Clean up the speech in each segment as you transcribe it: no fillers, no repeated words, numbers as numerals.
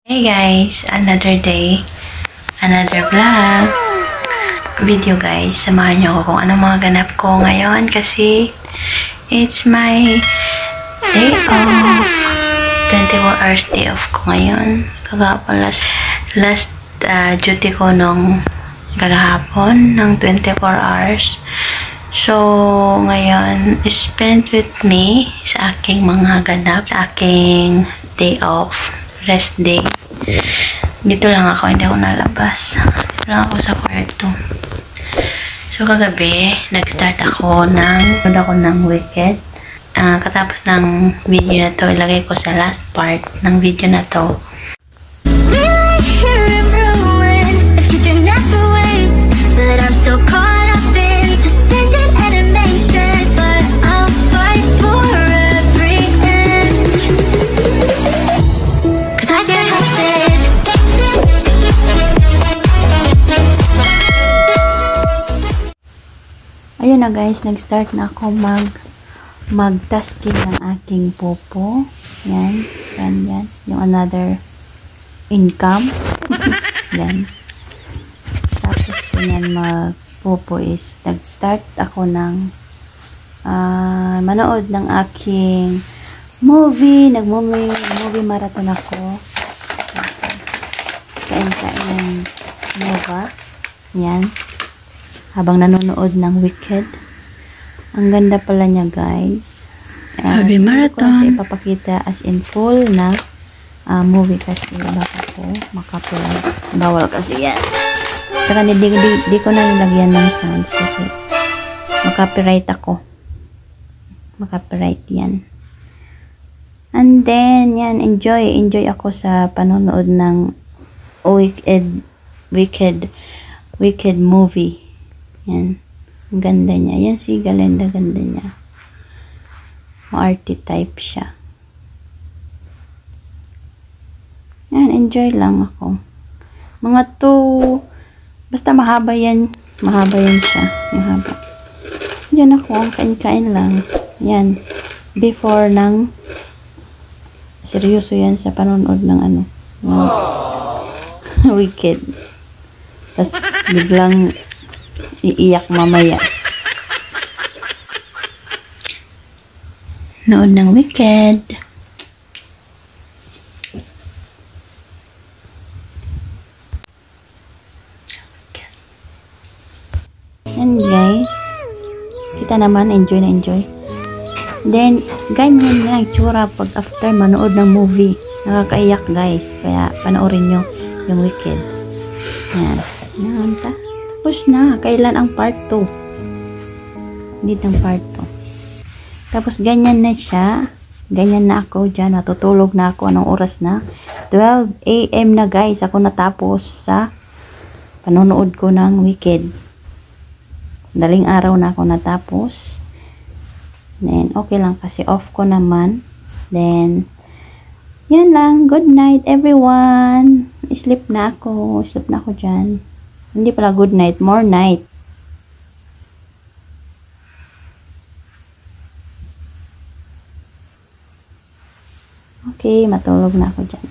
Hey guys, another day, another vlog video guys. Samahan nyo ako kung anong mga ganap ko ngayon kasi it's my day off. 24 hours day off ko ngayon. Kagapon last duty ko nung kagahapon ng 24 hours. So, ngayon, spend with me sa aking mga ganap, sa aking day off, rest day. Dito lang ako, hindi ako nalabas. Dito lang ako sa kwarto. So, kagabi, nag-start ako ng Wicked. Katapos ng video na to, ilagay ko sa last part ng video na to. Ayun na guys, nag-start na ako mag-tasking ng aking popo. Yan. Yung another income. Yan. Tapos ko yan mag-popo is nag-start ako ng manood ng aking movie. Nag-movie marathon ako. Kain-kain ng Nova. Yan. Habang nanonood ng Wicked. Ang ganda pala niya, guys. Happy marathon. Ko kasi ipapakita as in full na movie kasi baka po makapulay. Bawal kasi yan. Tsaka di ko na nilagyan ng sounds kasi makapiright ako. Makapiright yan. And then, yan, enjoy ako sa panonood ng Wicked movie. Yan. Ang ganda niya. Yan si Galenda, ganda niya. Arty type siya. Yan, enjoy lang ako. Mga 2, basta mahaba yan. Mahaba yan siya. Mahaba. Diyan ako, kain-kain lang. Yan. Before ng seryoso yan sa panonood ng Wicked. Tapos biglang iiyak mamaya. Nood ng Wicked. And guys, kita naman enjoy na enjoy. Then, ganyan na itsura pag after manood ng movie. Nakakaiyak guys. Kaya panoorin nyo yung Wicked. Yan. Yan ta. Tapos na. Kailan ang part 2? Hindi ng part 2. Tapos ganyan na siya. Ganyan na ako dyan. Natutulog na ako. Anong oras na? 12 AM na guys. Ako natapos sa panonood ko ng Wicked. Daling araw na ako natapos. Then, okay lang kasi off ko naman. Then, yan lang. Good night everyone. Sleep na ako. Sleep na ako dyan. Hindi pala good night, more night. Okay, matulog na ako dyan.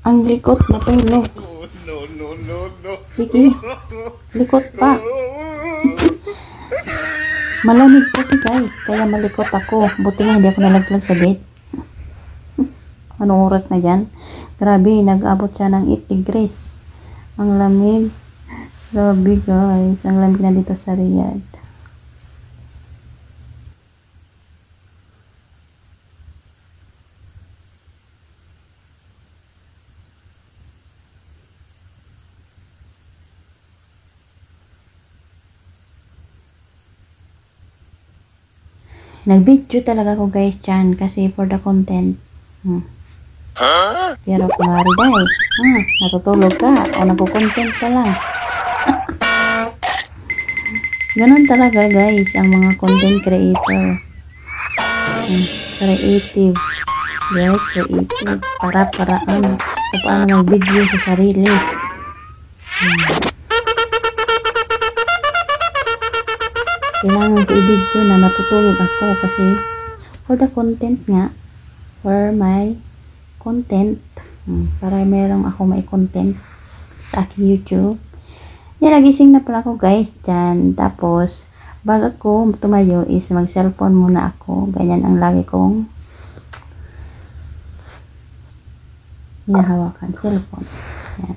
Ang likot matulog. No. Sige, likot pa. Malamig kasi guys, kaya malikot ako. Buti nga hindi ako nalaglag sa bed. Anong oras na yan? Grabe, nag-abot siya ng 8 degrees. Ang lamig. Grabe guys, ang lamig na dito sa Riyadh. Nag-video talaga ako guys dyan kasi for the content. Pero kumari guys, natutulog ka o nagko-content ka lang. Ganon talaga guys ang mga content creator. Creative. Very creative. Para-paraan. Kung paano mag-video sa sarili. Kailangan ko i-video na natutulog ako kasi for the content nga, for my content, para merong ako may content sa aking YouTube. Yan, nagising na pala ako guys dyan. Tapos bago ko tumayo is mag cellphone muna ako. Ganyan ang lagi kong hinahawakan, cellphone. Yan.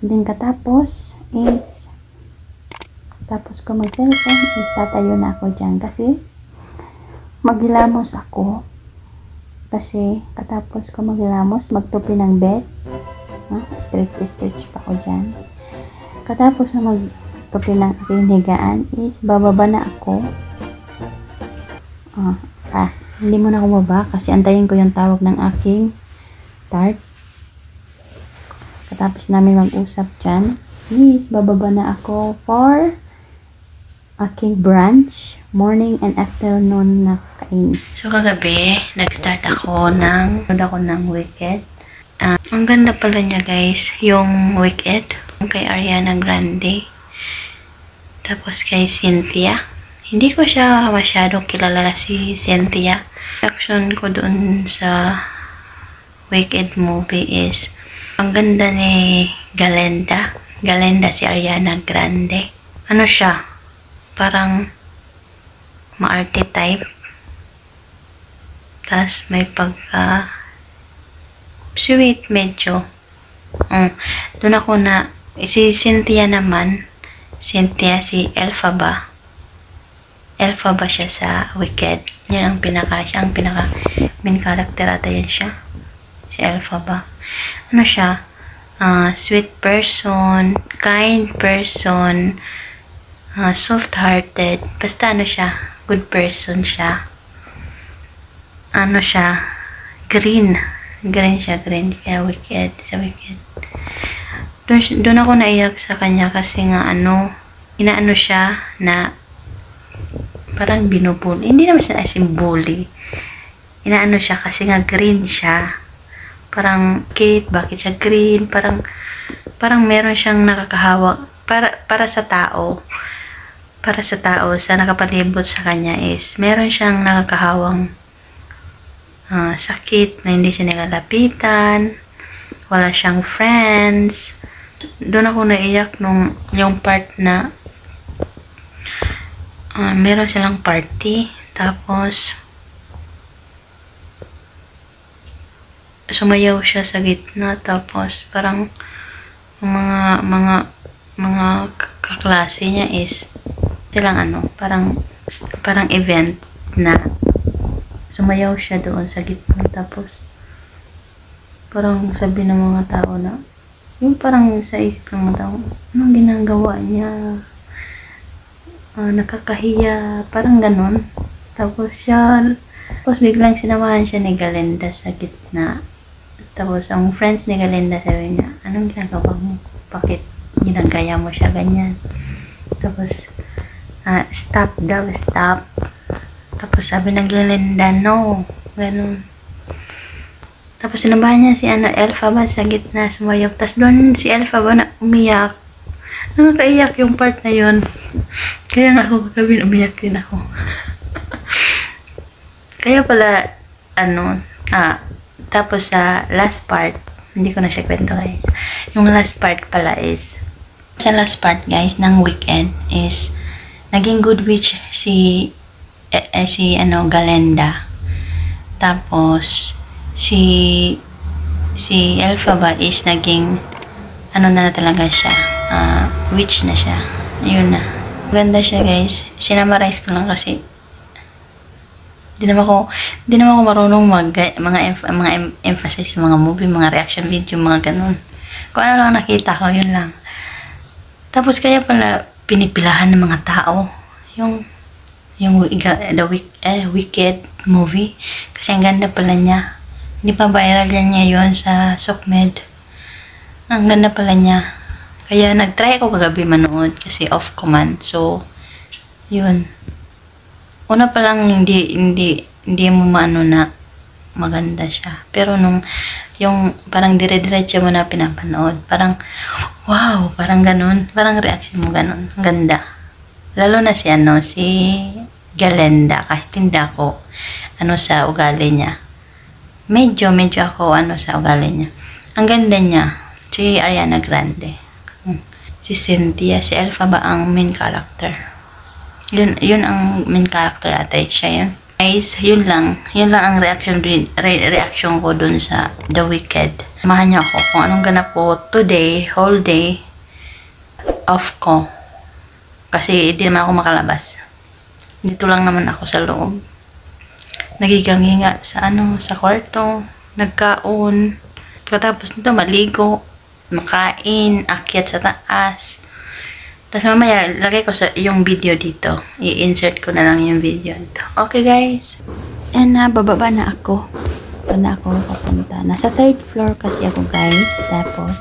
Then katapos is tapos ko mag cellphone is tatayo na ako dyan kasi maghilamos ako. Kasi katapos ko maghilamos, magtupi ng bed. Stretch pa ako dyan. Katapos na magtupi ng aking higaan is bababa na ako. Hindi mo na ako baba kasi antayin ko yung tawag ng aking tart. Katapos namin mag-usap dyan, is bababa na ako for aking brunch, morning and afternoon na kain. So kagabi, nag-start ako ng Wicked. Ang ganda pala niya guys, yung Wicked, kay Ariana Grande. Tapos kay Cynthia. Hindi ko siya masyadong kilala si Cynthia. Reaction ko doon sa Wicked movie is ang ganda ni Galenda. Galenda si Ariana Grande. Ano siya? Parang maarte type. Tapos may pagka sweet medyo. Doon ako na si Cynthia naman. Cynthia si Elphaba. Elphaba siya sa Wicked. Yan ang pinaka main character ata yan siya. Si Elphaba. Ano siya? Sweet person, kind person, soft-hearted. Basta ano siya? Good person siya. Ano siya? Green. Green siya, green. Kaya Wicked. Sa Wicked. Doon ako naiyak sa kanya kasi nga inaano siya na parang binubuli. Hindi naman siya as in bully. Inaano siya kasi nga green siya. Parang, Kate, bakit siya green? Parang meron siyang nakakahawak. Para sa tao, sa nakapalibot sa kanya is, meron siyang nakakahawang sakit na hindi siya nilalapitan. Wala siyang friends. Doon ako naiyak nung yung part na meron silang party. Tapos, sumayaw siya sa gitna. Tapos, parang mga kaklase niya is silang parang event na sumayaw siya doon sa gitna. Tapos, parang sabi ng mga tao na yung parang sa isip ng mga tao, anong ginagawa niya? Nakakahiya, parang ganon. Tapos biglang sinamahan siya ni Galenda sa gitna. Tapos ang friends ni Galenda sabi niya, anong ginagawa mo? Bakit ginagaya mo siya ganyan? Tapos stop daw, stop. Tapos sabi ng Galenda, no, ganon. Tapos sinamahan niya si Elphaba sa gitna, sumayaw. Tapos doon si Elphaba na umiyak. Nakakaiyak yung part na yun. Kaya nga ako kagabi umiyak din ako. Kaya pala, tapos sa last part, hindi ko na siya kwento guys. Yung last part pala is, sa last part guys, ng Wicked is, naging good witch si Galenda. Tapos, si Elphaba is naging, na talaga siya, witch na siya. Ayun na. Ganda siya guys. Sinamarize ko lang kasi Di naman ako marunong mga emphasis, mga movie, mga reaction video, mga ganun. Kung ano lang nakita ko, yun lang. Tapos kaya pala pinipilahan ng mga tao yung Wicked movie. Kasi ang ganda pala niya. Hindi pa viral yan ngayon sa SOCMED. Ang ganda pala niya. Kaya nag-try ako kagabi manood kasi off command. So, yun. Una pa lang hindi mo maano na maganda siya. Pero nung yung parang dire-diretso mo na pinapanood, parang wow, parang ganun. Parang reaction mo ganun. Ang ganda. Lalo na si Galenda, kahit hindi ako sa ugali niya. Medyo ako sa ugali niya. Ang ganda niya. Si Ariana Grande. Si Cynthia, si Elpha ba ang main character? Yun ang main character ate. Siya yun. Guys, yun lang ang reaction ko dun sa The Wicked. Samahan niyo ako kung anong ganap ko today, whole day, off ko. Kasi hindi naman ako makalabas. Dito lang naman ako sa loob. Nagiganginga sa kwarto, nagkaon. Pagkatapos nito, maligo, makain, akyat sa taas. Tapos mamaya, lagay ko yung video dito. I-insert ko na lang yung video dito. Okay, guys. And bababa na ako. Papunta. Nasa 3rd floor kasi ako, guys. Tapos,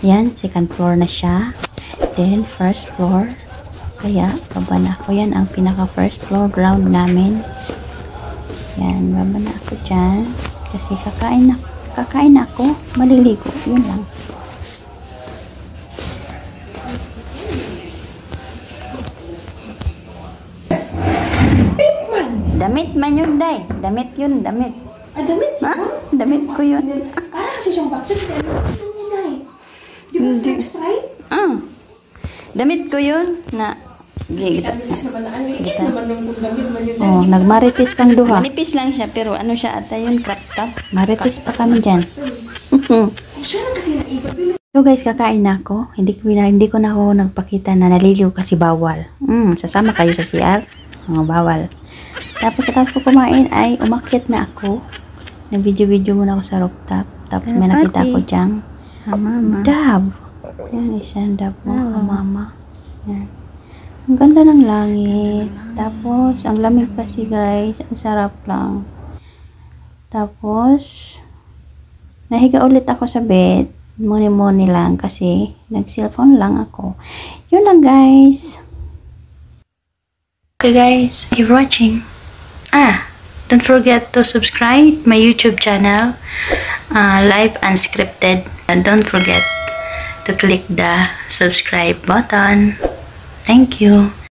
yan, 2nd floor na siya. Then, 1st floor. Kaya, baba na ako. Yan ang pinaka 1st floor ground namin. Yan, baba na ako dyan. Kasi kakain na ako. Maliligo. Yun lang. Damit man yun, day. Damit yun, damit. Damit? Ha? Damit ko yun. Parang kasi siyang boxer kasi ano niya, day. Di ba stripes, right? Damit ko yun na Kita naman na ano, ikit naman yung damit man yun. oh, nagmarites pang duha. Manipis lang siya, pero siya ata yun, crop top. Marites pa kami dyan. Siya lang kasi naikot. So guys, kakain na ako. Hindi ko na ako nagpakita na naliliw kasi bawal. Sasama kayo sa CR? Bawal. Tapos ko kumain ay umakyat na ako. Nag-video muna ako sa rooftop. Tapos may nakita ako dyang dab. Yan, isang dab mo, mama. Yan. Ang ganda ng langit. Tapos, ang lamig kasi guys. Ang sarap lang. Tapos, nahiga ulit ako sa bed. Muni-muni lang kasi nag-cellphone lang ako. Yun lang guys. Okay guys, thank you for watching. Don't forget to subscribe my YouTube channel, Live Unscripted. And don't forget to click the subscribe button. Thank you.